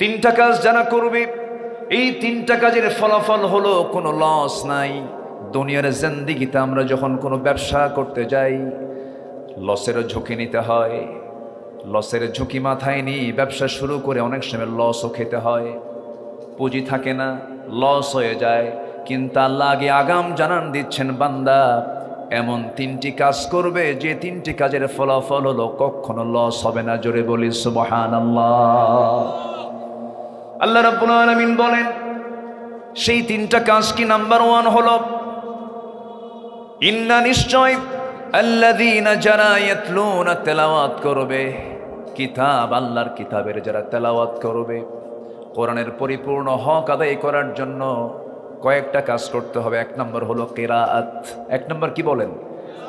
তিনটা কাজ যারা করবে, এই তিনটা কাজের ফলাফল হলো কোনো লস নাই। দুনিয়ার জিন্দেগিতে আমরা যখন কোনো ব্যবসা করতে যাই, লসের ঝুঁকি নিতে হয়। লসের ঝুঁকি মাথায় নিয়ে ব্যবসা শুরু করে অনেক সময় লসও খেতে হয়, পুঁজি থাকে না, লস হয়ে যায়। কিন্তু আল্লাহ আগে আগাম জানান দিচ্ছেন, বান্দা এমন তিনটি কাজ করবে যে তিনটি কাজের ফলাফল হলো কখনো লস হবে না। জোরে বলি সুবহানাল্লাহ। আল্লাহ রাব্বুল আলামিন বলেন সেই তিনটা কাজ কি? নাম্বার 1 হলো ইন্না, নিশ্চয়, আল্লাযীনা যারা ইয়াতলুনা, তেলাওয়াত করবে, কিতাব, আল্লাহর কিতাবের যারা তেলাওয়াত করবে। কোরআনের পরিপূর্ণ হক আদায় করার জন্য কয়েকটা কাজ করতে হবে। 1 নম্বর হলো কিরাআত। 1 নম্বর কি বলেন?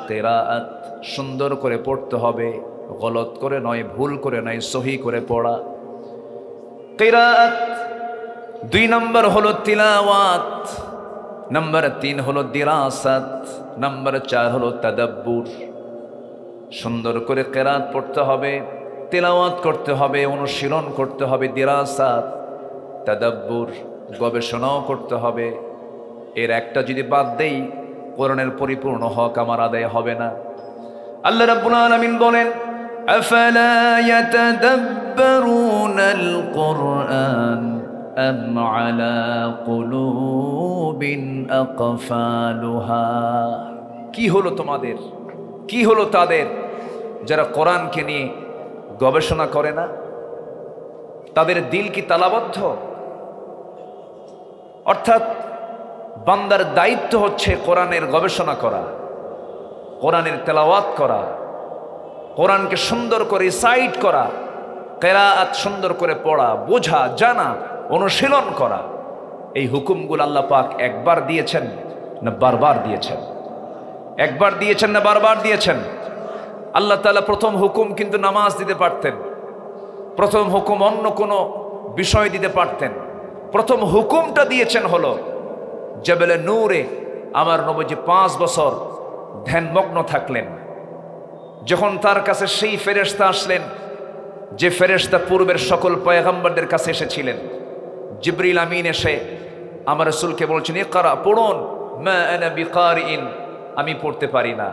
কিরাআত। সুন্দর করে পড়তে হবে, গলত করে নয়, ভুল করে নয়, সহি করে পড়া, কিরাআত। 2 নম্বর হলো তিলাওয়াত। নাম্বার 3 হলো দিরাসাত। নাম্বার 4 হলো তাদাব্বুর। সুন্দর করে কিরাআত পড়তে হবে, তিলাওয়াত করতে হবে, অনুশীলন করতে হবে, দিরাসাত, তাদাব্বুর, গবেষণাও করতে হবে। এর একটা যদি বাদ দেই, কোরআনের পরিপূর্ণ হক আমার আদায় হবে না। আল্লাহ রাব্বুল আলামিন বলেন আফালা ইয়াতাদাব্বারুনাল কুরআন আম আলা কুলুবিন আকফালুহা। কি হলো তোমাদের, কি হলো তাদের যারা কোরআনকে নিয়ে গবেষণা করে না? তাদের দিল কি তালাবদ্ধ? অর্থাৎ বান্দার দায়িত্ব হচ্ছে কোরআনের গবেষণা করা, কোরআনের তেলাওয়াত করা, কোরআনকে সুন্দর করে রিসাইট করা, কিরাআত সুন্দর করে পড়া, বোঝা, জানা, অনুশীলন করা। এই হুকুমগুলো আল্লাহ পাক একবার দিয়েছেন না বারবার দিয়েছেন? একবার দিয়েছেন না বারবার দিয়েছেন? আল্লাহ তাআলা প্রথম হুকুম কিন্তু নামাজ দিতে পারতেন, প্রথম হুকুম অন্য কোনো বিষয় দিতে পারতেন। প্রথম হুকুমটা দিয়েছেন হলো জবেলে নূরে আমার নবীজি 5 বছর ধ্যানমগ্ন থাকলেন। যখন তার কাছে সেই ফেরেশতা আসলেন, যে ফেরেশতা পূর্বের সকল পয়গম্বরদের কাছে এসেছিলেন, জিবরিল আমিন এসে আমার রাসূলকে বলছেন, ইকরা, পড়ুন। মা আনা বিকারিন, আমি পড়তে পারি না।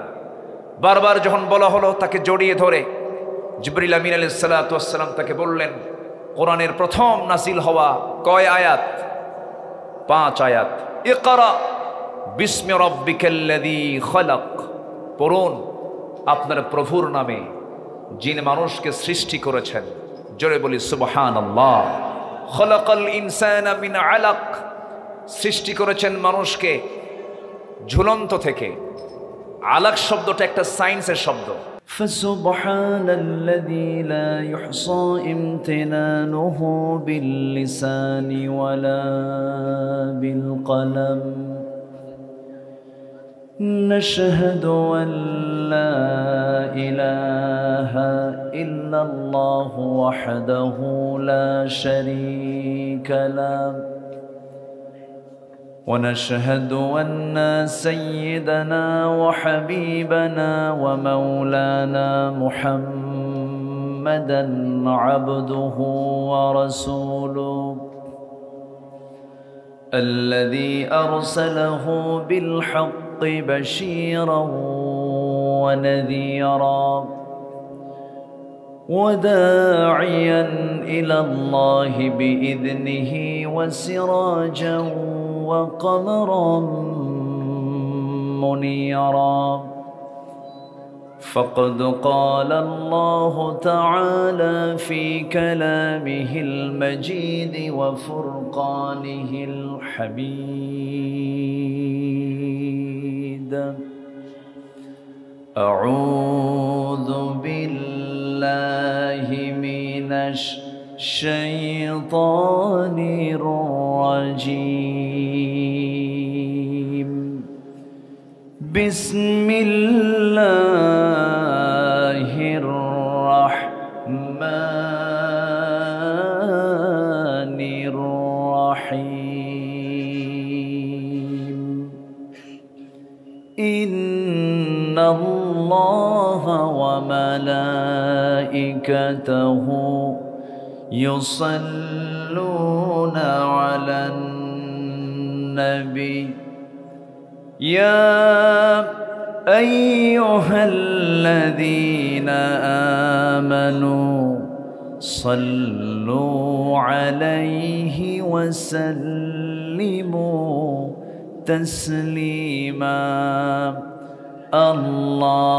বারবার যখন বলা হলো, তাকে জড়িয়ে ধরে জিবরিল আমিন আলাইহিস সালাতু ওয়াস সালাম তাকে বললেন, কোরআনের প্রথম নাজিল হওয়া কয় আয়াত? 5 আয়াত। ইকরা বিস্মি রাব্বিকাল্লাযী খালাক, পড়ুন আপনার প্রভুর নামে যিনি মানুষকে সৃষ্টি করেছেন। জোরে বলি সুবহানাল্লাহ। খালাকাল ইনসানা মিন আলাক, সৃষ্টি করেছেন মানুষকে ঝুলন্ত থেকে। আলাক শব্দটা একটা সায়েন্সের শব্দ। فسبحان الذي لا يحصى امتنانه باللسان ولا بالقلم نشهد أن لا إله إلا الله وحده لا شريك له ونشهد أن سيدنا وحبيبنا ومولانا محمدًا عبده ورسوله الذي أرسله بالحق بشيرًا ونذيرًا وداعيًا إلى الله بإذنه وسراجًا وقمرًا منيرًا فقد قال الله تعالى في كلامه المجيد وفرقانه الحميد أعوذ بالله من الشيطان الرجيم بسم الله الرحمن الرحيم إن الله وملائكته يصلون يصلون على النبي يا أيها الذين آمنوا صلوا عليه وسلموا تسليما اللهم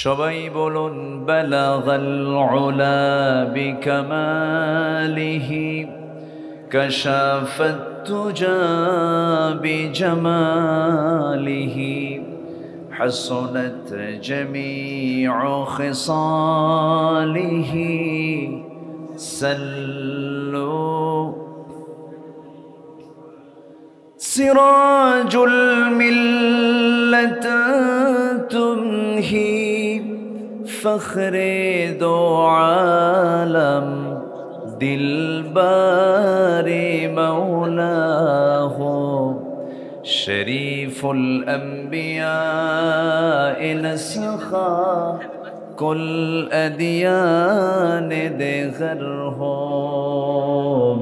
সবাই বলুন বালাগাল উলা বিকামালিহি কাশাফাত তুজা বিজামালিহি হাসনাত জামিউ খিসালিহি সাল্লু সিরাজুল মিল্লাত তুমহি فخر دو عالم دلبار مولاه شريف الأنبياء نسخا كل أديان دغره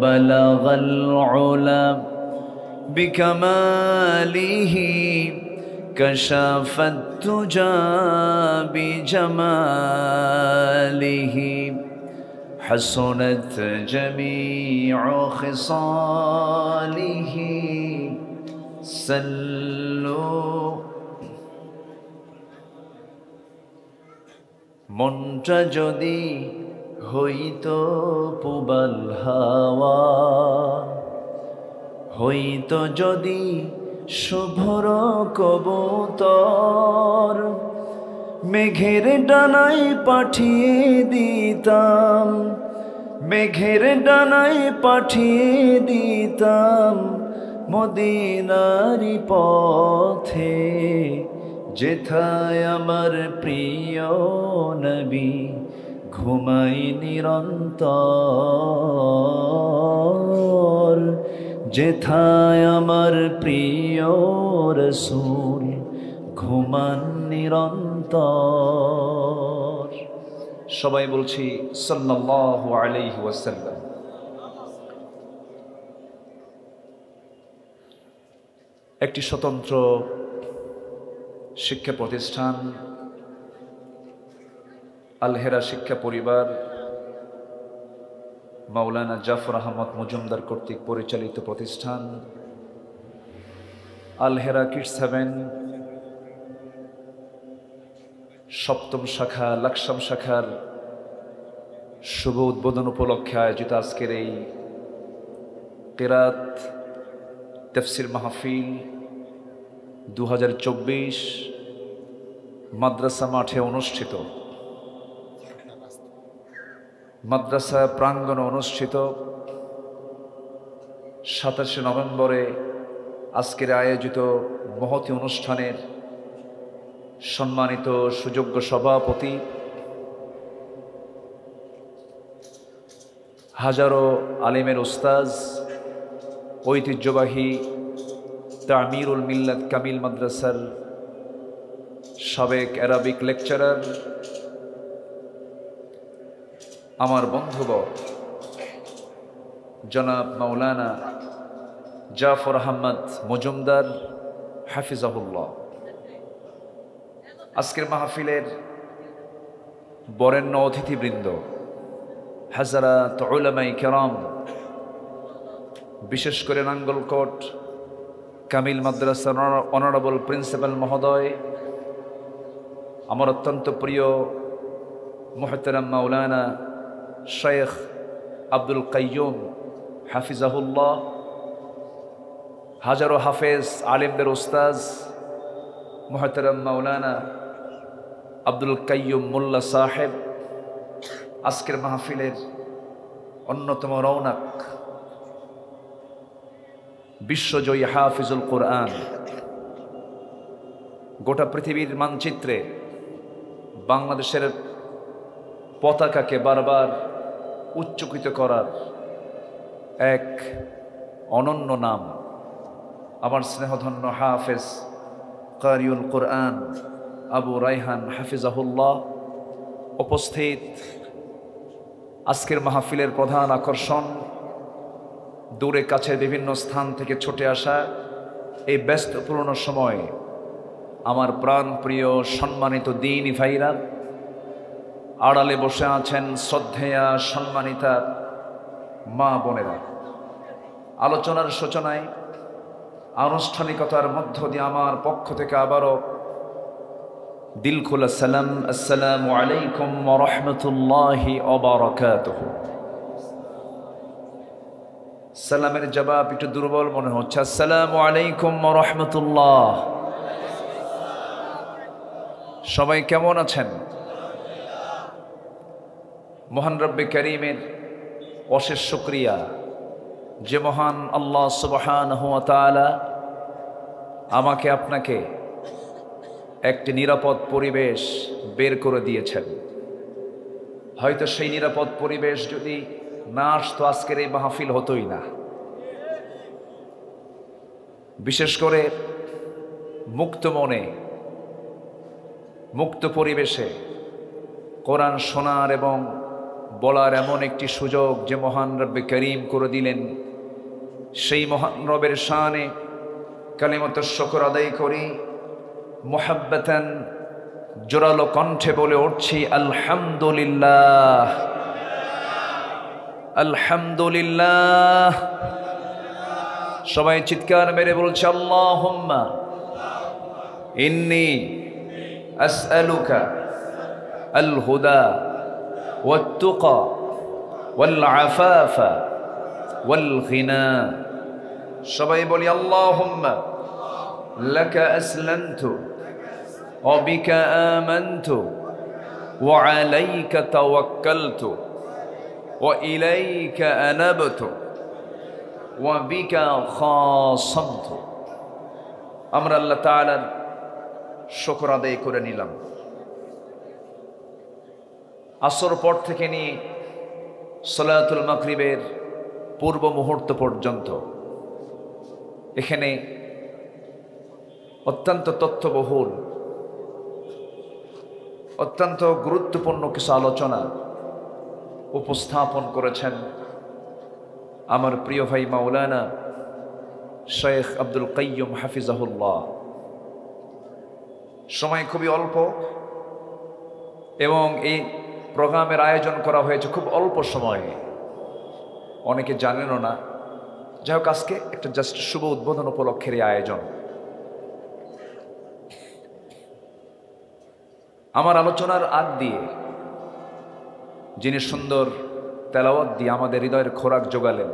بلغ العلا بكماله كشف التجى بجماله حسنت جميع خصاله سلوا মনটা যদি হইতো পুবাল হাওয়া হইতো যদি শুভ্র কবুতর মেঘের ডানায় পাঠিয়ে দিতাম মেঘের ডানায় পাঠিয়ে দিতাম মদিনারি পথে যেথায় আমার প্রিয় নবী ঘুমাই নিরন্তর যেথায় আমার প্রিয় রসূল ঘুমান নিরন্তর সবাই বলছি সাল্লাল্লাহু আলাইহি ওয়াসাল্লাম একটি স্বতন্ত্র শিক্ষা প্রতিষ্ঠান আল হেরা শিক্ষা পরিবার মাওলানা জাফর আহমদ মজুমদার কর্তৃক পরিচালিত প্রতিষ্ঠান আল হেরা কিডস হেভেন সপ্তম শাখা লাকসাম শাখার শুভ উদ্বোধন উপলক্ষে আয়োজিত আজকের এই কিরাত তাফসীর মাহফিল 2024 মাদ্রাসা মাঠে অনুষ্ঠিত মাদ্রাসা প্রাঙ্গণে অনুষ্ঠিত 27 নভেম্বরে আজকের আয়োজিত মহতী অনুষ্ঠানের সম্মানিত সুযোগ্য সভাপতি হাজারো আলিমের উস্তাজ ঐতিহ্যবাহী তামিরুল মিল্লাত কামিল মাদ্রাসার সাবেক অ্যারাবিক লেকচারার আমার বন্ধুবর জনাব মাওলানা জাফর আহমদ মজুমদার হাফিজাহুল্লাহ আজকের মাহফিলের বরেণ্য অতিথিবৃন্দ হাজারাত উলামায়ে কেরাম বিশেষ করে নাঙ্গলকোট কামিল মাদ্রাসার অনারেবল প্রিন্সিপাল মহোদয় আমার অত্যন্ত প্রিয় মুহতারাম মাওলানা শেখ আব্দুল কাইয়ুম হাফিজাহুল্লাহ হাজারো হাফেজ আলিমদের উস্তাজ মুহতারাম মাওলানা আব্দুল কাইয়ুম মোল্লা সাহেব আজকের মাহফিলের অন্যতম রৌনক বিশ্বজয়ী হাফিজুল কোরআন গোটা পৃথিবীর মানচিত্রে বাংলাদেশের পতাকাকে বারবার উচ্চকিত করার এক অনন্য নাম আমার স্নেহধন্য হাফেজ কারিউল কোরআন আবু রায়হান হাফিজাহুল্লাহ। উপস্থিত আজকের মাহফিলের প্রধান আকর্ষণ, দূরে কাছে বিভিন্ন স্থান থেকে ছুটে আসা এই ব্যস্তপূর্ণ সময়ে আমার প্রাণ প্রিয় সম্মানিত দ্বীনী ভাইরা, আড়ালে বসে আছেন শ্রদ্ধেয়া সম্মানিতা মা বোনেরা। আলোচনার সূচনায় আনুষ্ঠানিকতার মধ্য দিয়ে আমার পক্ষ থেকে আবারও দিল খোলা সালাম, আসসালামু আলাইকুম ওয়া রাহমাতুল্লাহি ওয়া বারাকাতুহু। সালামের জবাব একটু দুর্বল মনে হচ্ছে। আসসালামু আলাইকুম ওয়া রাহমাতুল্লাহ। সবাই কেমন আছেন? মহান রব্বে কারীমের অশেষ শুকরিয়া যে মহান আল্লাহ সুবহানাহু ওয়া তাআলা আমাকে আপনাকে একটি নিরাপদ পরিবেশ বের করে দিয়েছেন। হয়তো সেই নিরাপদ পরিবেশ যদি না আসতো আজকের এই মাহফিল হতোই না। বিশেষ করে মুক্ত মনে, মুক্ত পরিবেশে কোরআন শোনার এবং বলার এমন একটি সুযোগ যে মহান রব্বে করিম করে দিলেন, সেই মহান রবের শানে কালিমাতুশ শুকর আদায় করি। মুহাব্বাতান জোরালো কণ্ঠে বলে উঠছি আলহামদুলিল্লাহ, আলহামদুলিল্লাহ। সবাই চিৎকার মেরে বলছে আল্লাহুম্মা ইন্নী আসআলুকা আল হুদা ওয়াত তুকা ওয়াল আফাফা ওয়াল গিনা। সবাই বলি আল্লাহুম্মা লাকা আসলামতু ওয়া বিকা আমানতু ওয়া আলাইকা তাওয়াক্কালতু ওয়া ইলাইকা আনাবতু ওয়া বিকা খাসামতু। আমরা আল্লাহ তাআলার শুকর আদায় করে নিলাম। আসর পর থেকে নিয়ে সালাতুল মাগরিবের পূর্ব মুহূর্ত পর্যন্ত এখানে অত্যন্ত তথ্যবহুল, অত্যন্ত গুরুত্বপূর্ণ কিছু আলোচনা উপস্থাপন করেছেন আমার প্রিয় ভাই মাওলানা শেখ আব্দুল কাইয়ুম হাফিজাহুল্লাহ। সময় খুবই অল্প এবং এই প্রোগ্রামের আয়োজন করা হয়েছে খুব অল্প সময়ে, অনেকে জানেনও না। যাই হোক, আজকে একটা জাস্ট শুভ উদ্বোধন উপলক্ষের এই আয়োজন। আমার আলোচনার আগ দিয়ে যিনি সুন্দর তেলাওয়াত দিয়ে আমাদের হৃদয়ের খোরাক জোগালেন,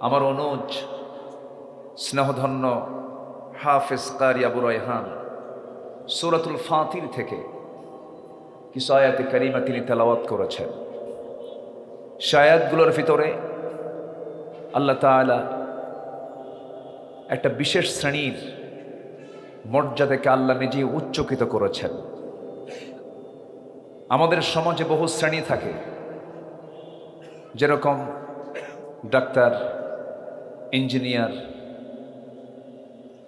আমার অনুজ স্নেহধন্য হাফেজ কারি আবু রায়হান সূরাতুল ফাতির থেকে কিছু আয়াতে কারিমা তিনি তেলাওয়াত করেছেন। সে আয়াতগুলোর ভিতরে আল্লাহ তাআলা একটা বিশেষ শ্রেণীর মর্যাদাকে আল্লাহ নিজেই উচ্চকিত করেছেন। আমাদের সমাজে বহু শ্রেণী থাকে, যেরকম ডাক্তার, ইঞ্জিনিয়ার,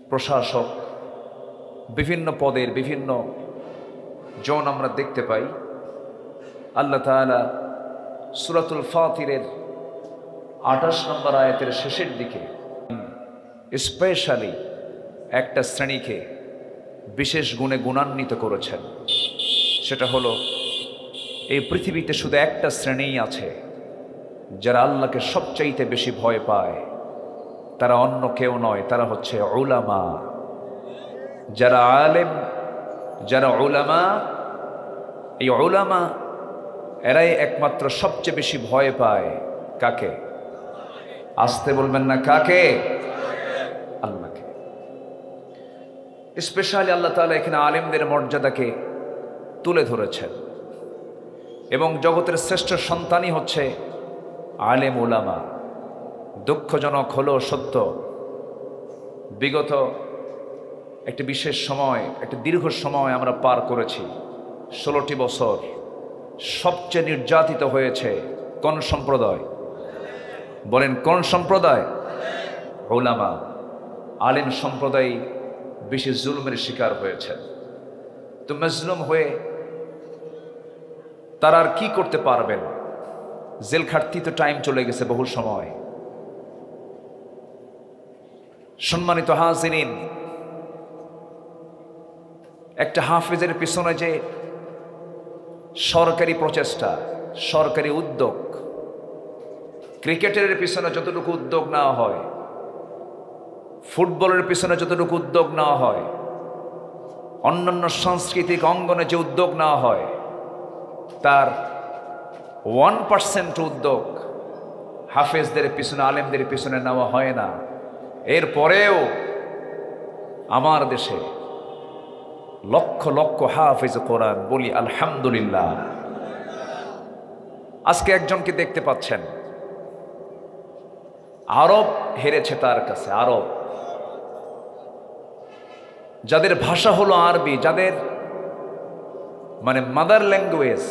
প্রশাসক, বিভিন্ন পদের বিভিন্ন জন আমরা দেখতে পাই। আল্লাহ তাআলা সূরাতুল ফাতিরের 28 নম্বর আয়াতের শেষের দিকে স্পেশালি একটা শ্রেণীকে বিশেষ গুণে গুণান্বিত করেছেন। সেটা হলো, এই পৃথিবীতে শুধু একটা শ্রেণীই আছে যারা আল্লাহকে সবচাইতে বেশি ভয় পায়। তারা অন্য কেউ নয়, তারা হচ্ছে উলামা। যারা আলেম, যারা উলামা, এই উলামা এরাই একমাত্র সবচেয়ে বেশি ভয় পায়। কাকে? আসতে বলবেন না, কাকে? আল্লাহকে। স্পেশালি আল্লাহ তাআলা এখানে আলেমদের মর্যাদাকে তুলে ধরেছেন এবং জগতের শ্রেষ্ঠ সন্তানই হচ্ছে আলেম উলামা। দুঃখজনক হলো সত্য, বিগত একটা বিশেষ সময়, একটা দীর্ঘ সময় আমরা পার করেছি। 16টি বছর। সবচেয়ে নির্যাতিত হয়েছে কোন সম্প্রদায়? বলেন কোন সম্প্রদায়? উলামা, আলেম সম্প্রদায় বেশি জুলুমের শিকার হয়েছে। তো মজলুম হয়ে তারা আর কি করতে পারবেন? জেল খাটতি তো টাইম চলে গেছে, বহু সময়। সম্মানিত হাজিরিন, একটা হাফেজের পিছনে যে সরকারি প্রচেষ্টা, সরকারি উদ্যোগ, ক্রিকেটের পিছনে যতটুকু উদ্যোগ নেওয়া হয়, ফুটবলের পিছনে যতটুকু উদ্যোগ নেওয়া হয়, অন্যান্য সাংস্কৃতিক অঙ্গনে যে উদ্যোগ নেওয়া হয়, তার 1% উদ্যোগ হাফেজদের পিছনে, আলেমদের পিছনে নেওয়া হয় না। এরপরেও আমার দেশে লক্ষ লক্ষ হাফেজ কোরআন, বলি আলহামদুলিল্লাহ। আজকে একজনকে দেখতে পাচ্ছেন, আরব হেরেছে তার কাছে। আরব, যাদের ভাষা হলো আরবি, যাদের মানে মাদার ল্যাঙ্গুয়েজ,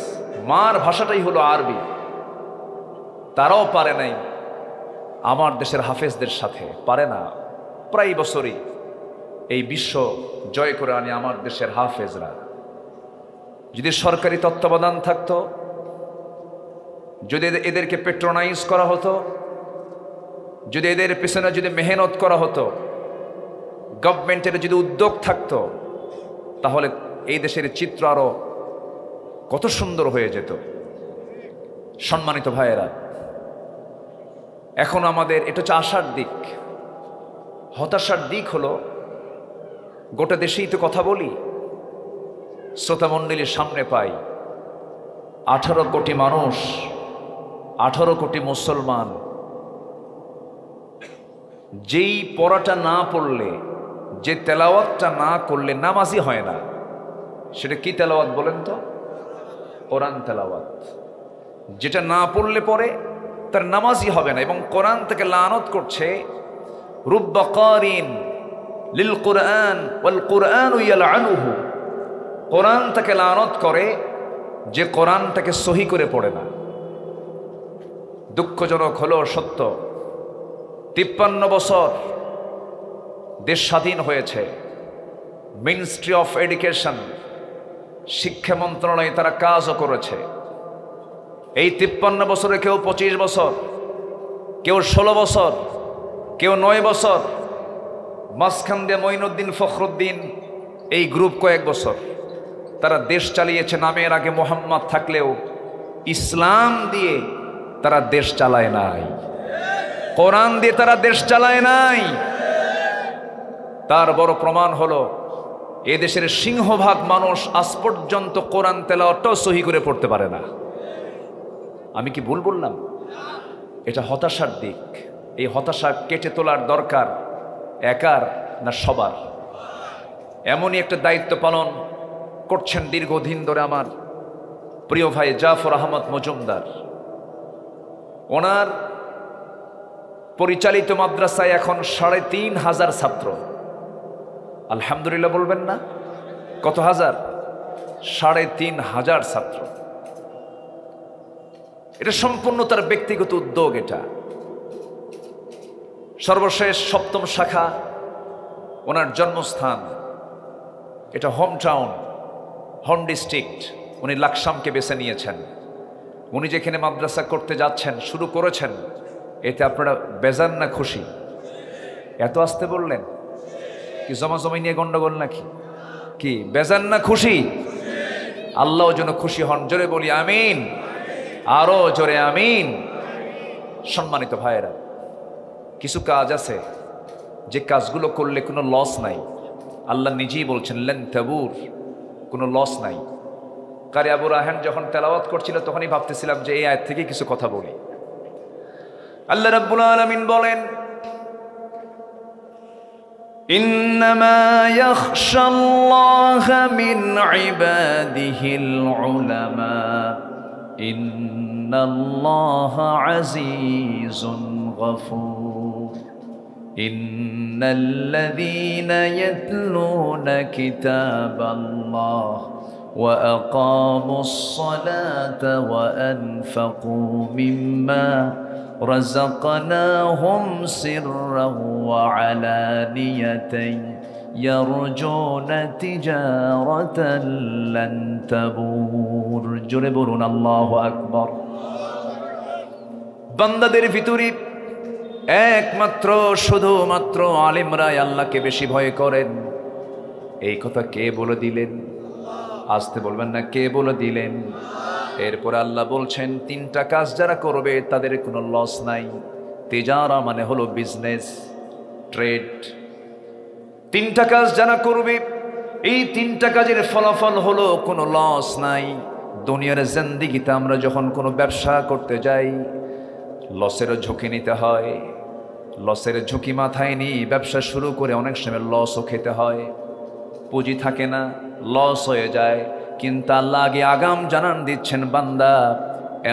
মার ভাষাটাই হলো আরবি, তারাও পারে নাই আমার দেশের হাফেজদের সাথে। পারে না। প্রায় বছরই এই বিশ্ব জয় করে আনে আমার দেশের হাফেজরা। যদি সরকারি তত্ত্বাবধান থাকতো, যদি এদেরকে পেট্রোনাইজ করা হতো, যদি এদের পেছনে যদি মেহনত করা হতো, গভর্নমেন্টের যদি উদ্যোগ থাকতো, তাহলে এই দেশের চিত্র আরো কত সুন্দর হয়ে যেত। সম্মানিত ভাইয়েরা, এখন আমাদের এটা হচ্ছে আশার দিক। হতাশার দিক হলো, গোটা দেশেই তো কথা বলি, শ্রোতামণ্ডলীর সামনে পাই 18 কোটি মানুষ, 18 কোটি মুসলমান, যেই পড়াটা না পড়লে, যে তেলাওয়াতটা না করলে নামাজই হয় না। সেটা কি তেলাওয়াত বলেন তো? কোরআন তেলাওয়াত। যেটা না পড়লে পরে তার নামাজই হবে না। এবং কোরআন থেকে লানত করছে, রুব্বা কারিন লিল কুরআন ওয়াল কুরআনু ইয়ালআনুহু। কোরআন থেকে লানত করে যে কোরআনটাকে সহি করে পড়ে না। দুঃখজনক হলো সত্য, 53 বছর দেশ স্বাধীন হয়েছে, মিনিস্ট্রি অফ এডুকেশন, শিক্ষা মন্ত্রণালয় তারা কাজও করেছে। এই 53 বছরে কেউ 25 বছর, কেউ 16 বছর, কেউ 9 বছর, মাঝখান দিয়ে মঈনুদ্দিন ফখরুদ্দিন এই গ্রুপ কয়েক বছর তারা দেশ চালিয়েছে। নামের আগে মোহাম্মদ থাকলেও ইসলাম দিয়ে তারা দেশ চালায় নাই, কোরআন দিয়ে তারা দেশ চালায় নাই। তার বড় প্রমাণ হলো, এ দেশের সিংহভাগ মানুষ আজ পর্যন্ত কোরআন তেলাওয়াতটাও সহি করে পড়তে পারে না। আমি কি ভুল বললাম? এটা হতাশার দিক। এই হতাশা কেটে তোলার দরকার একার না সবার? এমনই একটা দায়িত্ব পালন করছেন দীর্ঘদিন ধরে আমার প্রিয় ভাই জাফর আহমদ মজুমদার। ওনার পরিচালিত মাদ্রাসায় এখন 3500 ছাত্র। আলহামদুলিল্লাহ বলবেন না? কত হাজার? 3500 ছাত্র। এটা সম্পূর্ণ তার ব্যক্তিগত উদ্যোগ। এটা সর্বশেষ 7ম শাখা, ওনার জন্মস্থান, এটা হোম টাউন, হোম ডিস্ট্রিক্ট। উনি লাকসামকে বেছে নিয়েছেন। উনি যেখানে মাদ্রাসা করতে যাচ্ছেন, শুরু করেছেন, এতে আপনারা বেজান না খুশি? এত আসতে বললেন কি? জমাজমি নিয়ে গন্ডগোল নাকি? কি বেজান না খুশি? আল্লাহ যেন খুশি হন। জোরে বলি আমিন, আরো জোরে আমিন। সম্মানিত ভাইয়েরা, কিছু কাজ আছে যে কাজগুলো করলে কোনো লস নাই। আল্লাহ নিজেই বলছেন লেন তাবুর, কোনো লস নাই। কারি আবু রাহান যখন তেলাওয়াত করছিল তখনই ভাবতেছিলাম যে এই আয়াত থেকে কিছু কথা বলি। আল্লাহ রাব্বুল আলামিন বলেন, ইন্নামা ইয়াখশাল্লাহা মিন ইবাদিহিল উলামা ইন্নাল্লাহা আজিজুন গফুর। الذين يتلون كتاب الله وأقاموا الصلاة وأنفقوا مما رزقناهم سرا وعلانية يرجون تجارة لن تبور জোরে বলুন আল্লাহু আকবার। বান্দাদের ভিতরে একমাত্র শুধুমাত্র আলিমরাই আল্লাহকে বেশি ভয় করেন। এই কথা কে বলে দিলেন? আসতে বলবেন না, কে বলে দিলেন? এরপর আল্লাহ বলছেন তিনটা কাজ যারা করবে তাদের কোনো লস নাই। তিজারা মানে হলো বিজনেস, ট্রেড। তিনটা কাজ যারা করবে এই তিনটা কাজের ফলাফল হলো কোনো লস নাই। দুনিয়ার জিন্দেগিতে আমরা যখন কোনো ব্যবসা করতে যাই লসেরও ঝুঁকি নিতে হয়। লসের ঝুঁকি মাথায় নিয়ে ব্যবসা শুরু করে অনেক সময় লসও খেতে হয়, পুঁজি থাকে না, লস হয়ে যায়। কিন্তু আল্লাহ আগে আগাম জানান দিচ্ছেন বান্দা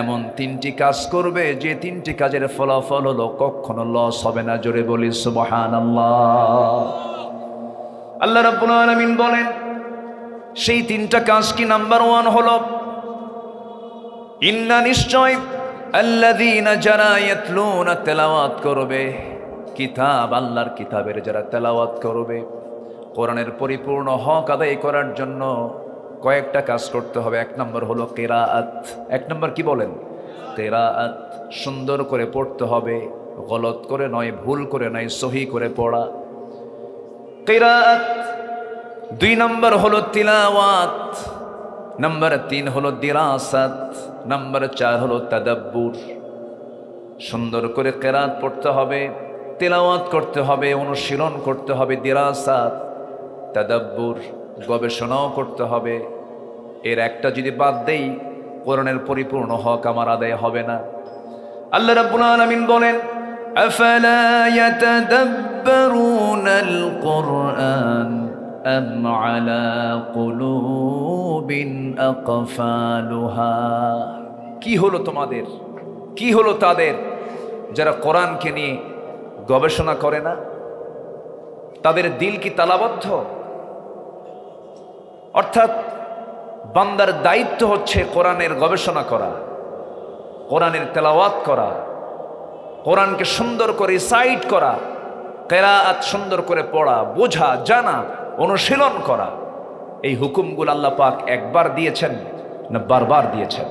এমন তিনটি কাজ করবে যে তিনটি কাজের ফলাফল হলো কখনো লস হবে না। জোরে বলি সুবহানাল্লাহ। আল্লাহ রাব্বুল আলামিন বলেন সেই তিনটা কাজ কি? নাম্বার 1 হলো ইন্না নিশ্চয় আল্লাযীনা যারা ইয়াতলুনা তেলাওয়াত করবে কিতাব, আল্লাহর কিতাবের যারা তেলাওয়াত করবে, কোরআনের পরিপূর্ণ হক আদায় করার জন্য কয়েকটা কাজ করতে হবে। 1 নম্বর হলো কিরাআত। 1 নম্বর কি বলেন? কিরাআত। সুন্দর করে পড়তে হবে, গলত করে নয়, ভুল করে নয়, সহি করে পড়া, কিরাআত। 2 নম্বর হলো তিলাওয়াত। নম্বর 3 হলো দিরাসাত। নম্বর 4 হলো তাদাব্বুর। সুন্দর করে কিরাআত পড়তে হবে, তিলাওয়াত করতে হবে, অনুশীলন করতে হবে, দিরাসাত, তাদাব্বুর, গবেষণাও করতে হবে। এর একটা যদি বাদ দেই কোরআনের পরিপূর্ণ হক আমার আদায় হবে না। আল্লাহ রাব্বুল আলামিন বলেন আফালা ইয়াতাদাব্বারুনাল কুরআন আম আলা কুলুবিন আকফালুহা। কি হলো তোমাদের, কি হলো তাদের যারা কোরআনকে নিয়ে গবেষণা করে না? তাদের দিল কি তালাবদ্ধ? অর্থাৎ বান্দার দায়িত্ব হচ্ছে কোরআনের গবেষণা করা, কোরআনের তেলাওয়াত করা, কোরআনকে সুন্দর করে রিসাইট করা, কিরাআত সুন্দর করে পড়া, বোঝা, জানা, অনুশীলন করা। এই হুকুমগুলো আল্লাহ পাক একবার দিয়েছেন না বারবার দিয়েছেন?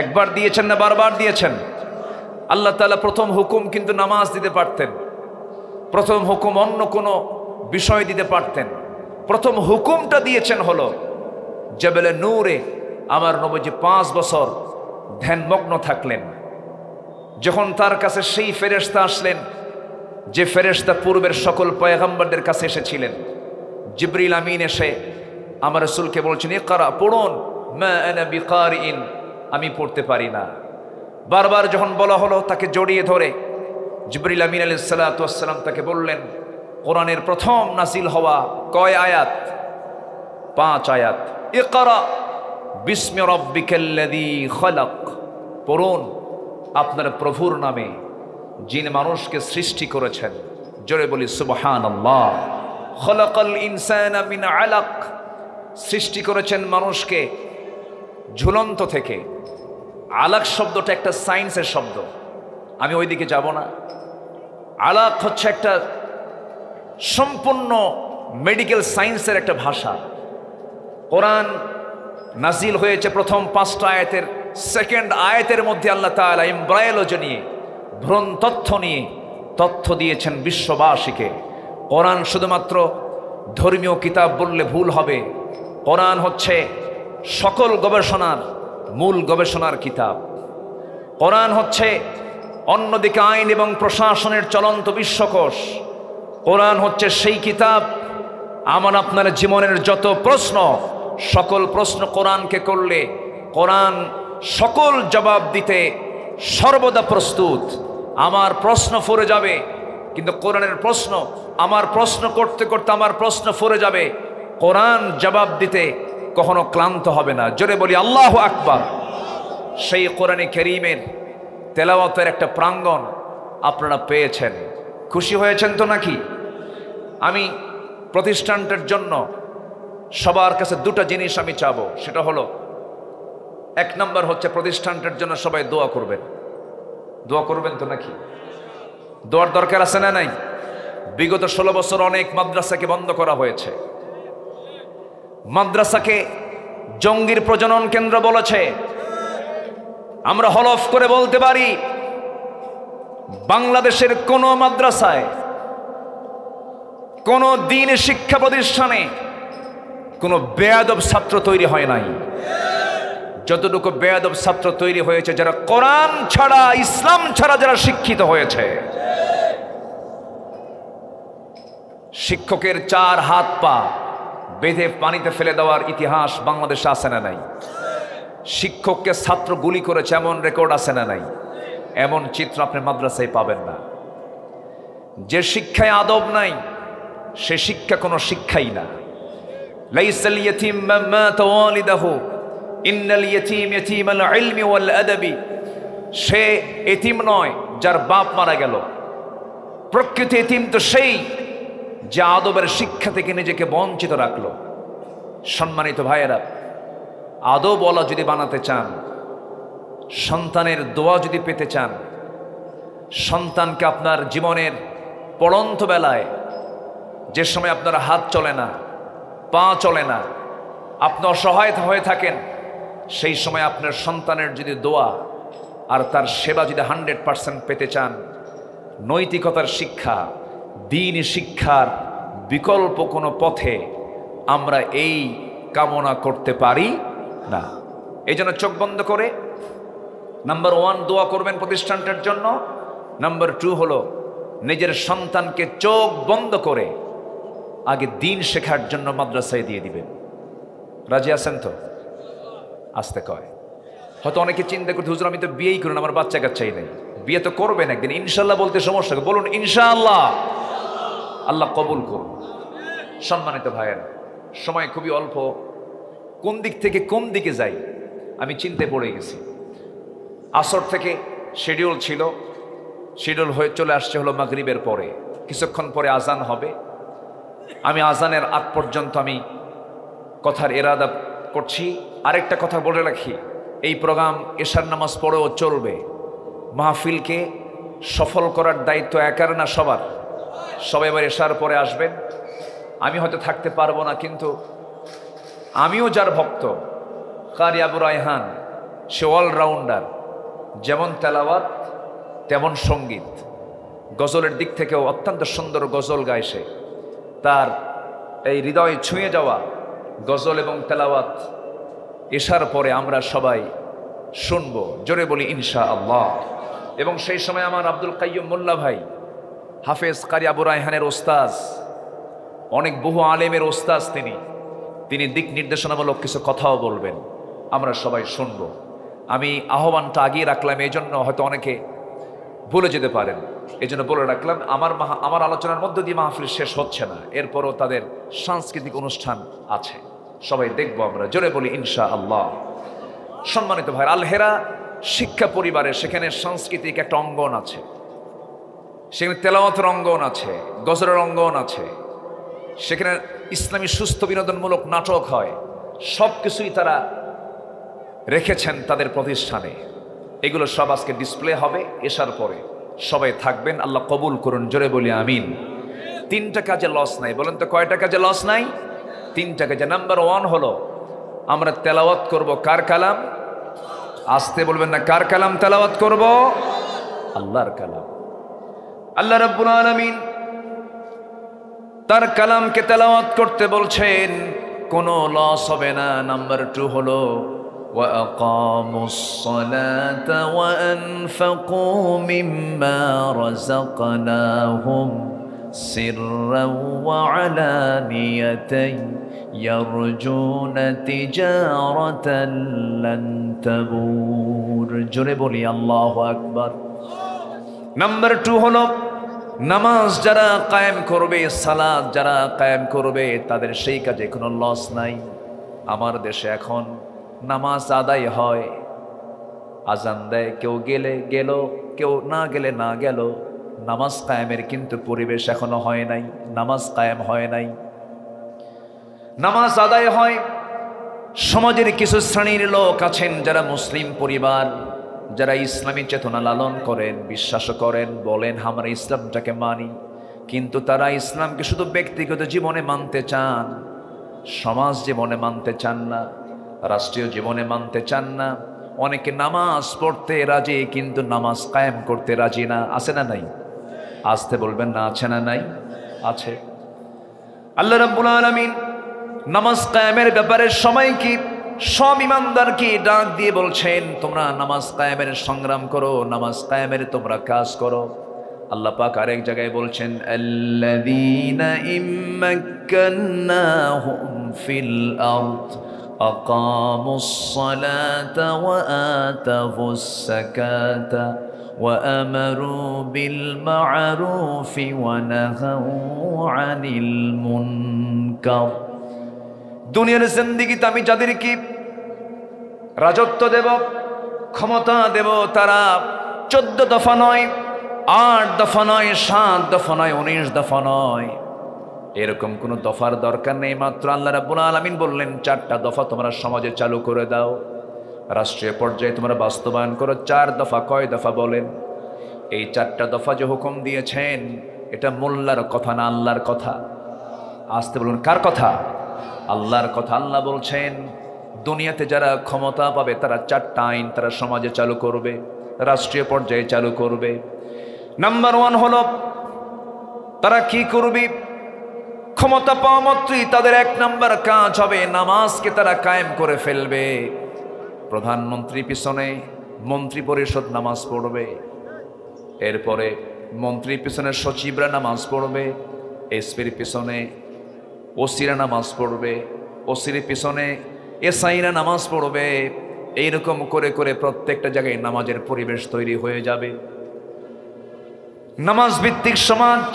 একবার দিয়েছেন না বারবার দিয়েছেন? আল্লাহ তাআলা প্রথম হুকুম কিন্তু নামাজ দিতে পারতেন, প্রথম হুকুম অন্য কোনো বিষয় দিতে পারতেন। প্রথম হুকুমটা দিয়েছেন হলো জবেলে নূরে আমার নবীজি 5 বছর ধ্যানমগ্ন থাকলেন। যখন তার কাছে সেই ফেরেশতা আসলেন যে ফেরেশতা পূর্বের সকল পয়গম্বরদের কাছে এসেছিলেন, জিবরিল আমিন এসে আমার রাসূলকে বলছেন ইকরা, পড়ুন। মা আনা বিকারিন, আমি পড়তে পারি না। বারবার যখন বলা হলো তাকে জড়িয়ে ধরে জিবরিল আমিন আলাইহিস সালাতু ওয়াস সালাম তাকে বললেন কোরআনের প্রথম নাজিল হওয়া কয় আয়াত? 5 আয়াত। ইকরা বিসমি রাব্বিকাল্লাযী খালাক, পড়ুন আপনার প্রভুর নামে যিনি মানুষকে সৃষ্টি করেছেন। জোরে বলি সুবহানাল্লাহ। খালাকাল ইনসানা মিন আলাক, সৃষ্টি করেছেন মানুষকে ঝুলন্ত থেকে। আলাক শব্দটা একটা সায়েন্সের শব্দ, আমি ওইদিকে যাব না। আলাক হচ্ছে একটা সম্পূর্ণ মেডিকেল সায়েন্সের একটা ভাষা। কোরআন নাজিল হয়েছে প্রথম 5টা আয়াতের সেকেন্ড আয়াতের মধ্যে আল্লাহ তাআলা এমব্রায়োলজি নিয়ে, ভ্রূণ তথ্য নিয়ে তথ্য দিয়েছেন বিশ্ববাসীকে। কোরআন শুধুমাত্র ধর্মীয় কিতাব বললে ভুল হবে। কোরআন হচ্ছে সকল গবেষণার মূল গবেষণার কিতাব। কোরআন হচ্ছে অন্যদিকে আইন এবং প্রশাসনের চলন্ত বিশ্বকোষ। কোরআন হচ্ছে সেই কিতাব আমার আপনার জীবনের যত প্রশ্ন, সকল প্রশ্ন কোরআনকে করলে কোরআন সকল জবাব দিতে সর্বদা প্রস্তুত। আমার প্রশ্ন ফরে যাবে কিন্তু কোরআনের প্রশ্ন, আমার প্রশ্ন করতে করতে আমার প্রশ্ন ফরে যাবে, কোরআন জবাব দিতে কখনো ক্লান্ত হবে না। জোরে বলি আল্লাহু আকবার। সেই কোরআনে কারীমের তেলাওয়াতের একটা প্রাঙ্গণ আপনারা পেয়েছেন, খুশি হয়েছেন তো নাকি? আমি প্রতিষ্ঠানটার জন্য সবার কাছে দুটো জিনিস আমি চাবো, সেটা হলো, এক নম্বর হচ্ছে প্রতিষ্ঠানটার জন্য সবাই দোয়া করবেন। দোয়া করবেন তো নাকি? দোয়ার দরকার আছে না নাই? বিগত 16 বছর অনেক মাদ্রাসাকে বন্ধ করা হয়েছে। মাদ্রাসাকে জঙ্গির প্রজনন কেন্দ্র বলেছে। আমরা হলফ করে বলতে পারি, বাংলাদেশের কোন মাদ্রাসায়, কোন দ্বীনি শিক্ষা প্রতিষ্ঠানে কোন বেয়াদব ছাত্র তৈরি হয় নাই। যতটুকু বেয়াদব ছাত্র তৈরি হয়েছে যারা কোরআন ছাড়া, ইসলাম ছাড়া যারা শিক্ষিত হয়েছে। শিক্ষকের 4 হাত পা বেঁধে পানিতে ফেলে দেওয়ার ইতিহাস বাংলাদেশে আছে না নাই? শিক্ষককে ছাত্র গুলি করেছে এমন রেকর্ড আছে না নাই? এমন চিত্র আপনি মাদ্রাসায় পাবেন না। যে শিক্ষায় আদব নাই, সে শিক্ষা কোনো শিক্ষাই না। লাইসাল ইয়াতীম মান মাতা ওয়ালিদাহু ইন্নাল ইয়াতীম ইয়াতীমাল ইলমি ওয়াল আদাবি। সে এতিম নয় যার বাপ মারা গেল। প্রকৃত এতিম তো সেই যে আদবের শিক্ষা থেকে নিজেকে বঞ্চিত রাখলো। সম্মানিত ভাইয়েরা, আদবওয়ালা যদি বানাতে চান, সন্তানের দোয়া যদি পেতে চান, সন্তানকে আপনার জীবনের পড়ন্ত বেলায়, যে সময় আপনার হাত চলে না, পা চলে না, আপনি অসহায় হয়ে থাকেন, সেই সময় আপনার সন্তানের যদি দোয়া আর তার সেবা যদি 100% পেতে চান, নৈতিকতার শিক্ষা, দ্বীনি শিক্ষার বিকল্প কোনো পথে আমরা এই কামনা করতে পারি না। এই জন্য চোখ বন্ধ করে নাম্বার 1 দোয়া করবেন প্রতিষ্ঠানটার জন্য। নাম্বার 2 হলো নিজের সন্তানকে চোখ বন্ধ করে আগে দ্বীন শেখার জন্য মাদ্রাসায় দিয়ে দিবেন। রাজি আছেন তো? আসতে কয়। হয়তো অনেকে চিন্তা করতে, হুজুর আমি তো বিয়েই করুন, আমার বাচ্চা কাচ্চাই নেই। বিয়ে তো করবেন একদিন, ইনশাল্লাহ বলতে সমস্যা, বলুন ইনশাআল্লাহ। আল্লাহ কবুল করুন। সম্মানিত ভাইয়েরা, সময় খুবই অল্প, কোন দিক থেকে কোন দিকে যাই আমি চিন্তায় পড়ে গেছি। আসর থেকে শিডিউল ছিল, শিডিউল হয়ে চলে আসছে হলো মাগরিবের পরে, কিছুক্ষণ পরে আজান হবে। আমি আজানের আগ পর্যন্ত আমি কথার ইরাদা করছি। আরেকটা কথা বলে রাখি, এই প্রোগ্রাম এশার নামাজ পড়েও চলবে। মাহফিলকে সফল করার দায়িত্ব একার না, সবার। সবাই এবার এশার পরে আসবেন। আমি হয়তো থাকতে পারবো না, কিন্তু আমিও যার ভক্ত, কারি আবু রায়হান, সে অলরাউন্ডার। যেমন তেলাওয়াত তেমন সঙ্গীত, গজলের দিক থেকেও অত্যন্ত সুন্দর গজল গায় সে। তার এই হৃদয় ছুঁয়ে যাওয়া গজল এবং তেলাওয়াত এশার পরে আমরা সবাই শুনবো। জোরে বলি ইনশাআল্লাহ। এবং সেই সময় আমার আব্দুল কাইয়ুম মোল্লা ভাই, হাফেজ কারি আবু রায়হানের ওস্তাজ, অনেক বহু আলেমের ওস্তাজ তিনি দিক নির্দেশনামূলক কিছু কথাও বলবেন, আমরা সবাই শুনবো। আমি আহ্বানটা আগিয়ে রাখলাম, এই জন্য হয়তো অনেকে ভুলে যেতে পারেন, এই জন্য বলে রাখলাম। আমার আলোচনার মধ্য দিয়ে মাহফিল শেষ হচ্ছে না, এরপরও তাদের সাংস্কৃতিক অনুষ্ঠান আছে, সবাই দেখবো আমরা। জোরে বলি ইনশাআল্লাহ। সম্মানিত ভাই, আল হেরা শিক্ষা পরিবারে, সেখানে সাংস্কৃতিক একটা অঙ্গন আছে, সেখানে তেলাওয়াতের অঙ্গন আছে, গজলের অঙ্গন আছে, সেখানে ইসলামী সুস্থ বিনোদনমূলক নাটক হয়। সব কিছুই তারা রেখেছেন তাদের প্রতিষ্ঠানে। এগুলো সব আজকে ডিসপ্লে হবে এশার পরে, সবাই থাকবেন। আল্লাহ কবুল করুন। জোরে বলি আমিন। 3টা কাজে লস নাই। বলেন তো কয়টা কাজে লস নাই? 3টা কাজে। নাম্বার 1 হলো আমরা তেলাওয়াত করব কার কালাম? আসতে বলবেন না, কার কালাম তেলাওয়াত করব? আল্লাহর কালাম। আল্লাহ রাব্বুল আলামিন তার কালামকে তেলাওয়াত করতে বলছেন, কোনো লস হবে না। নাম্বার 2 হলো وأقاموا الصلاة وأنفقوا مما رزقناهم سرا وعلانية يرجون تجارة لن تبور। জোরে বলি আল্লাহু আকবার। নাম্বার 2 হলো নামাজ যারা কায়েম করবে, সালাত যারা কায়েম করবে, তাদের সেই কাজে কোনো লস নাই। আমার দেশে এখন নামাজ আদায় হয়, আজান দেয়, কেউ গেলে গেল, কেউ না গেলে না গেল, নামাজ কায়েমের কিন্তু পরিবেশ এখনো হয় নাই, নামাজ কায়েম হয় নাই। নামাজ আদায় হয়। সমাজের কিছু শ্রেণীর লোক আছেন যারা মুসলিম পরিবার, যারা ইসলামী চেতনা লালন করেন, বিশ্বাস করেন, বলেন আমরা ইসলামটাকে মানি, কিন্তু তারা ইসলামকে শুধু ব্যক্তিগত জীবনে মানতে চান, সমাজ জীবনে মানতে চান না, রাষ্ট্রীয় জীবনে মানতে চান না। অনেকে নামাজ পড়তে রাজি কিন্তু নামাজ কায়েম করতে রাজি না। আছে না নাই? আসতে বলবেন না, আছে না নাই? আছে। আল্লাহ রাব্বুল আলামিন নামাজ কায়েমের ব্যাপারে সবাইকে, সব ইমানদারকে ডাক দিয়ে বলছেন তোমরা নামাজ কায়েমের সংগ্রাম করো, নামাজ কায়েমের তোমরা কাজ করো। আল্লাহ পাক আরেক জায়গায় বলছেন আল্লাযীনা ইম্মাক্কান্নাহুম ফিল আরদ আকামুস সালাতা ওয়া আতাবুস যাকাতা ওয়া আমারু বিল মা'রুফি ওয়া নাহাউ আনিল মুনকার। দুনিয়ার জিন্দেগিতে আমি যাদেরকে রাজত্ব দেব, ক্ষমতা দেব, তারা 14 দফা নয়, 8 দফা নয়, 7 দফা নয়, 19 দফা নয়, এরকম কোনো দফার দরকার নেই। মাত্র আল্লাহ রাব্বুল আলামিন বললেন 4টা দফা তোমরা সমাজে চালু করে দাও, রাষ্ট্রীয় পর্যায়ে তোমরা বাস্তবায়ন করো। 4 দফা কয় দফা বলেন? এই 4টা দফা যে হুকুম দিয়েছেন এটা মোল্লার কথা না, আল্লাহর কথা। আসতে বলুন, কার কথা? আল্লাহর কথা। আল্লাহ বলছেন দুনিয়াতে যারা ক্ষমতা পাবে তারা 4টা আইন তারা সমাজে চালু করবে, রাষ্ট্রীয় পর্যায়ে চালু করবে। নাম্বার 1 হলো তারা কি করবে? ক্ষমতা পাওয়া মাত্রই তাদের 1 নাম্বার কাজ হবে নামাজকে তারা কায়েম করে ফেলবে। প্রধানমন্ত্রী পিছনে মন্ত্রী পরিষদ নামাজ পড়বে, এরপরে মন্ত্রীর পিছনে সচিবরা নামাজ পড়বে, এসপির পিছনে ওসিরা নামাজ পড়বে, ওসির পিছনে এসআইরা নামাজ পড়বে। এইরকম করে করে প্রত্যেকটা জায়গায় নামাজের পরিবেশ তৈরি হয়ে যাবে। নামাজ ভিত্তিক সমাজ,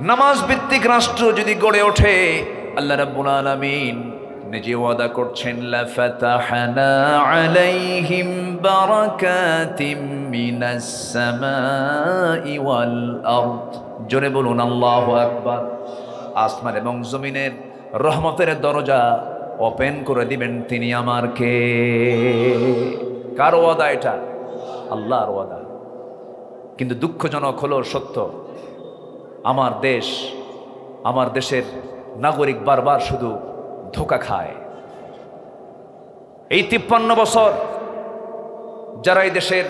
নামাজ ভিত্তিক রাষ্ট্র যদি গড়ে ওঠে, আল্লাহ রাব্বুল আলামিন নিজে ওয়াদা করছেন লাফাতাহনা আলাইহিম বারাকাতিম মিনাস সামাই ওয়াল আরদ। জোরে বলুন আল্লাহু আকবার। আসমান এবং জমিনের রহমতের দরজা ওপেন করে দিবেন তিনি আমার কে। কার ওয়াদা এটা? আল্লাহর ওয়াদা। কিন্তু দুঃখজনক হলো সত্য, আমার দেশ, আমার দেশের নাগরিক বারবার শুধু ধোঁকা খায়। এই 53 বছর যারা এই দেশের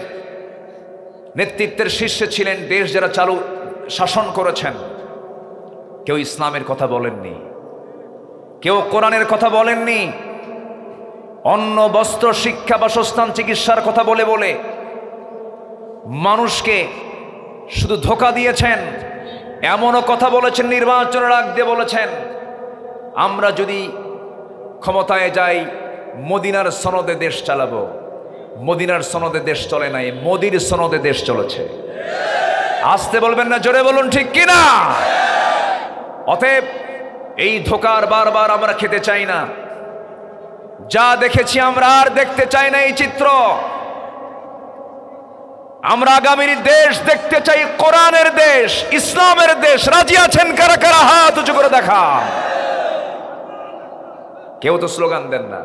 নেতৃত্বের শীর্ষে ছিলেন, দেশ যারা শাসন করেছেন, কেউ ইসলামের কথা বলেননি, কেউ কোরআনের কথা বলেননি। অন্ন, বস্ত্র, শিক্ষা, বাসস্থান, চিকিৎসার কথা বলে বলে মানুষকে শুধু ধোঁকা দিয়েছেন। এমনও কথা বলেছেন, নির্বাচনের আগ দিয়ে বলেছেন আমরা যদি ক্ষমতায় যাই মদিনার সনদে দেশ চালাবো। মদিনার সনদে দেশ চলে নাই, মোদির সনদে দেশ চলেছে। আসতে বলবেন না, জোরে বলুন ঠিক কিনা? অতএব এই ধোঁকার বারবার আমরা খেতে চাই না। যা দেখেছি আমরা আর দেখতে চাই না এই চিত্র। আমরা আগামীর দেশ দেখতে চাই, কোরআনের দেশ, ইসলামের দেশ। রাজি আছেন কারা কারা? হাত উঁচু করে দেখা। কেউ তো স্লোগান দেন না,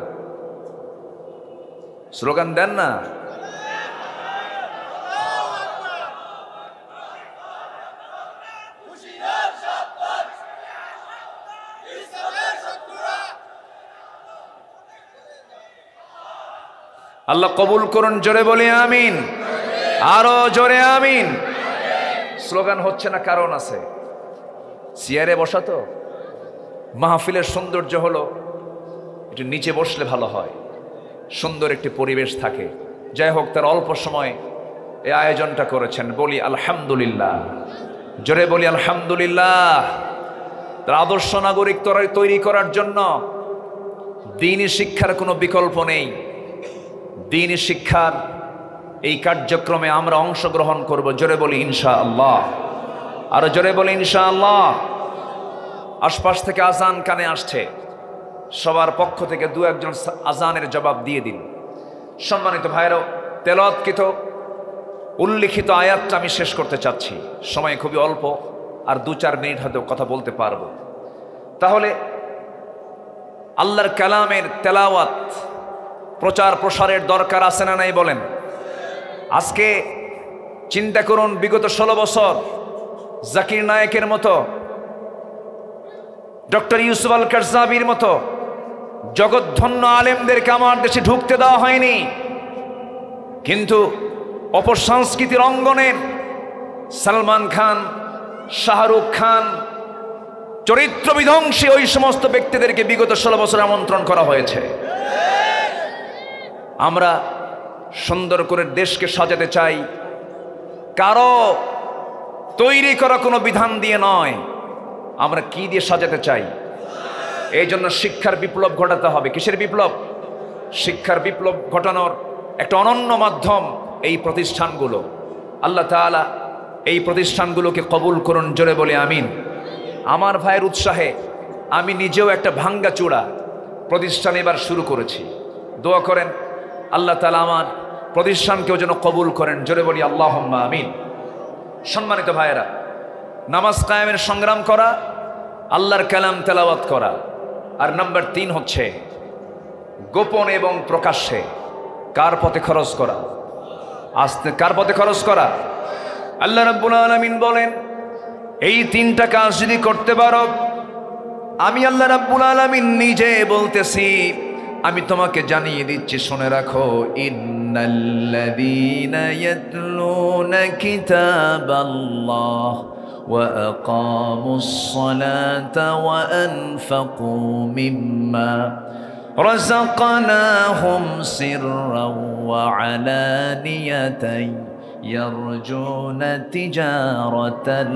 স্লোগান দেন না। আল্লাহ কবুল করুন, জোরে বলি আমিন, আরো জোরে আমিন। স্লোগান হচ্ছে না, কারণ আছে। চেয়ারে বসা তো মাহফিলের সৌন্দর্য হলো একটু নিচে বসলে ভালো হয়, সুন্দর একটি পরিবেশ থাকে। যাই হোক, তার অল্প সময় এই আয়োজনটা করেছেন, বলি আলহামদুলিল্লাহ, জোরে বলি আলহামদুলিল্লাহ। তার আদর্শ নাগরিক তৈরি করার জন্য দ্বীনি শিক্ষার কোনো বিকল্প নেই। দ্বীনি শিক্ষার এই কার্যক্রমে আমরা অংশগ্রহণ করব। জোরে বলি ইনশাআল্লাহ, আরো জোরে বলি ইনশাআল্লাহ। আশপাশ থেকে আজান কানে আসছে, সবার পক্ষ থেকে 2-1 জন আজানের জবাব দিয়ে দিন। সম্মানিত ভাইরাও, তেলাওয়াতকৃত উল্লিখিত আয়াতটা আমি শেষ করতে চাচ্ছি, সময় খুবই অল্প, আর 2-4 মিনিট হয়তো কথা বলতে পারবো। তাহলে আল্লাহর কালামের তেলাওয়াত প্রচার প্রসারের দরকার আছে না নাই বলেন? আজকে চিন্তা করুন, বিগত 16 বছর জাকির নায়েকের মতো, ডক্টর ইউসুফ আল কারজাবির মতো জগৎধন্য আলেমদেরকে আমার দেশে ঢুকতে দেওয়া হয়নি, কিন্তু অপসংস্কৃতির অঙ্গনে সালমান খান, শাহরুখ খান, চরিত্র বিধ্বংসী ওই সমস্ত ব্যক্তিদেরকে বিগত 16 বছর আমন্ত্রণ করা হয়েছে। আমরা সুন্দর করে দেশকে সাজাতে চাই, কারো তৈরি করা কোনো বিধান দিয়ে নয়। আমরা কি দিয়ে সাজাতে চাই? এই জন্য শিক্ষার বিপ্লব ঘটাতে হবে। কিসের বিপ্লব? শিক্ষার বিপ্লব ঘটানোর একটা অনন্য মাধ্যম এই প্রতিষ্ঠানগুলো। আল্লাহ তাআলা এই প্রতিষ্ঠানগুলোকে কবুল করুন, জোরে বলে আমিন। আমার ভাইয়ের উৎসাহে আমি নিজেও একটা ভাঙ্গাচূড়া প্রতিষ্ঠান এবার শুরু করেছি। দোয়া করেন আল্লাহ তাআলা আমার প্রতিষ্ঠানকেও যেন কবুল করেন, জোরে বলি আল্লাহুম্মা আমিন। সম্মানিত ভাইয়েরা, নামাজ কায়েমের সংগ্রাম করা, আল্লাহর কালাম তেলাওয়াত করা, আর নাম্বার 3 হচ্ছে গোপন এবং প্রকাশ্যে কার পথে খরচ করা। আস্তে কার পথে খরচ করা? আল্লাহ রাব্বুল আলামিন বলেন, এই 3টা কাজ যদি করতে পারো, আমি আল্লাহ রাব্বুল আলামিন নিজে বলতেছি, আমি তোমাকে জানিয়ে দিচ্ছি, শুনে রাখো। ইন্নাল্লাযীনা ইয়াতলুনা কিতাবাল্লাহ ওয়া আকামুস সালাতা ওয়া আনফাকু মিম্মা রাযাকনাহুম সিররাও ওয়া আলানিয়াতান ইয়ারজুনা তিজারাতান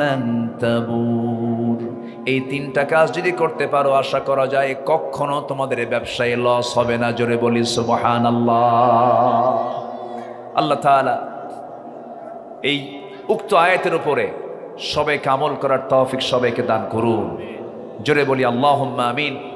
লান তাবুর। এই 3টা কাজ যদি করতে পারো, আশা করা যায় কখনো তোমাদের ব্যবসায় লস হবে না, জোরে বলি সুবহানাল্লাহ। আল্লাহ তাআলা এই উক্ত আয়াতের উপরে সবাইকে আমল করার তৌফিক সবাইকে দান করুন, জোরে বলি আল্লাহুম্মা আমিন।